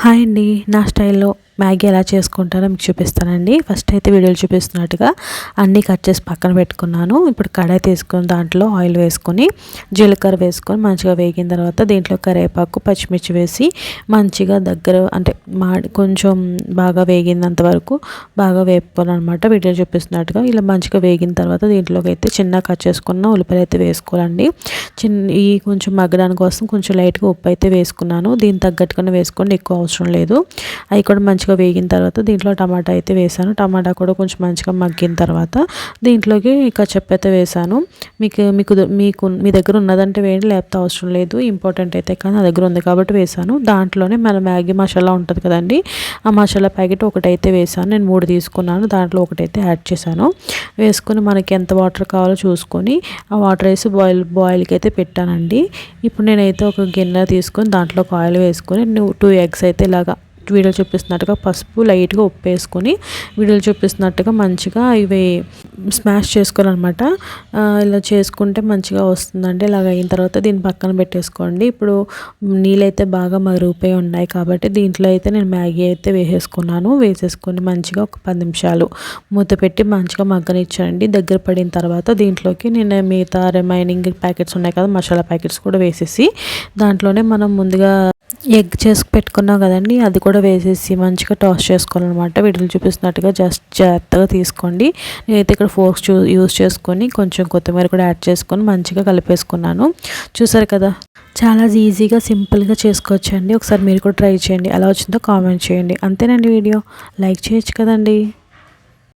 Hi అండి, నా స్టైల్లో మ్యాగీ ఎలా చేసుకుంటారో మీకు చూపిస్తానండి. ఫస్ట్ అయితే వీడియోలు చూపిస్తున్నట్టుగా అన్నీ కట్ చేసి పక్కన పెట్టుకున్నాను. ఇప్పుడు కడాయి తీసుకొని దాంట్లో ఆయిల్ వేసుకొని జీలకర్ర వేసుకొని మంచిగా వేగిన తర్వాత దీంట్లో కరివేపాకు పచ్చిమిర్చి వేసి మంచిగా దగ్గర అంటే కొంచెం బాగా వేగినంత వరకు బాగా వేపుకోవాలన్నమాట. వీడియోలు చూపిస్తున్నట్టుగా ఇలా మంచిగా వేగిన తర్వాత దీంట్లోకి అయితే చిన్న కట్ చేసుకున్న ఉల్లిపాయలు అయితే వేసుకోవాలండి. ఈ కొంచెం మగ్గడానికి కోసం కొంచెం లైట్గా ఉప్పు అయితే వేసుకున్నాను. దీనికి తగ్గట్టుగానే వేసుకోండి, ఎక్కువ అవసరం లేదు. అవి కూడా మంచిగా వేగిన తర్వాత దీంట్లో టమాటా అయితే వేసాను. టమాటా కూడా కొంచెం మంచిగా మగ్గిన తర్వాత దీంట్లోకి కచ్చప్ అయితే వేసాను. మీ దగ్గర ఉన్నదంటే వేయండి, లేకపోతే అవసరం లేదు. ఇంపార్టెంట్ అయితే కానీ నా దగ్గర ఉంది కాబట్టి వేసాను. దాంట్లోనే మన మ్యాగీ మసాలా ఉంటుంది కదండి, ఆ మసాలా ప్యాకెట్ ఒకటైతే వేసాను. నేను 3 తీసుకున్నాను, దాంట్లో ఒకటైతే యాడ్ చేశాను. వేసుకొని మనకి ఎంత వాటర్ కావాలో చూసుకొని ఆ వాటర్ వేసి బాయిల్కి అయితే పెట్టానండి. ఇప్పుడు నేనైతే ఒక గిన్నె తీసుకొని దాంట్లో ఆయిల్ వేసుకొని 2 ఎగ్స్ అయితే ఇలాగా వీడియో చూపిస్తున్నట్టుగా పసుపు లైట్గా ఉప్పు వేసుకొని వీడియోలు చూపిస్తున్నట్టుగా మంచిగా ఇవి స్మాష్ చేసుకోవాలన్నమాట. ఇలా చేసుకుంటే మంచిగా వస్తుందండి. ఇలాగ అయిన తర్వాత దీన్ని పక్కన పెట్టేసుకోండి. ఇప్పుడు నీళ్ళైతే బాగా మరుగుపోయి ఉన్నాయి కాబట్టి దీంట్లో అయితే నేను మ్యాగీ అయితే వేసేసుకొని మంచిగా ఒక 10 నిమిషాలు మూత పెట్టి మంచిగా మగ్గనిచ్చానండి. దగ్గర పడిన తర్వాత దీంట్లోకి నేను మిగతా రిమైనింగ్ ప్యాకెట్స్ ఉన్నాయి కదా, మసాలా ప్యాకెట్స్ కూడా వేసేసి దాంట్లోనే మనం ముందుగా ఎగ్ చేసి పెట్టుకున్నాం కదండి, అది కూడా వేసేసి మంచిగా టాస్ చేసుకోవాలన్నమాట. వీటిని చూపిస్తున్నట్టుగా జస్ట్ జాగ్రత్తగా తీసుకోండి. నేనైతే ఇక్కడ ఫోర్క్స్ యూస్ చేసుకొని కొంచెం కొత్తిమీర కూడా యాడ్ చేసుకొని మంచిగా కలిపేసుకున్నాను. చూసారు కదా, చాలా ఈజీగా సింపుల్గా చేసుకోవచ్చండి. ఒకసారి మీరు కూడా ట్రై చేయండి. ఎలా వచ్చిందో కామెంట్ చేయండి. అంతేనండి, వీడియో లైక్ చేయొచ్చు కదండి.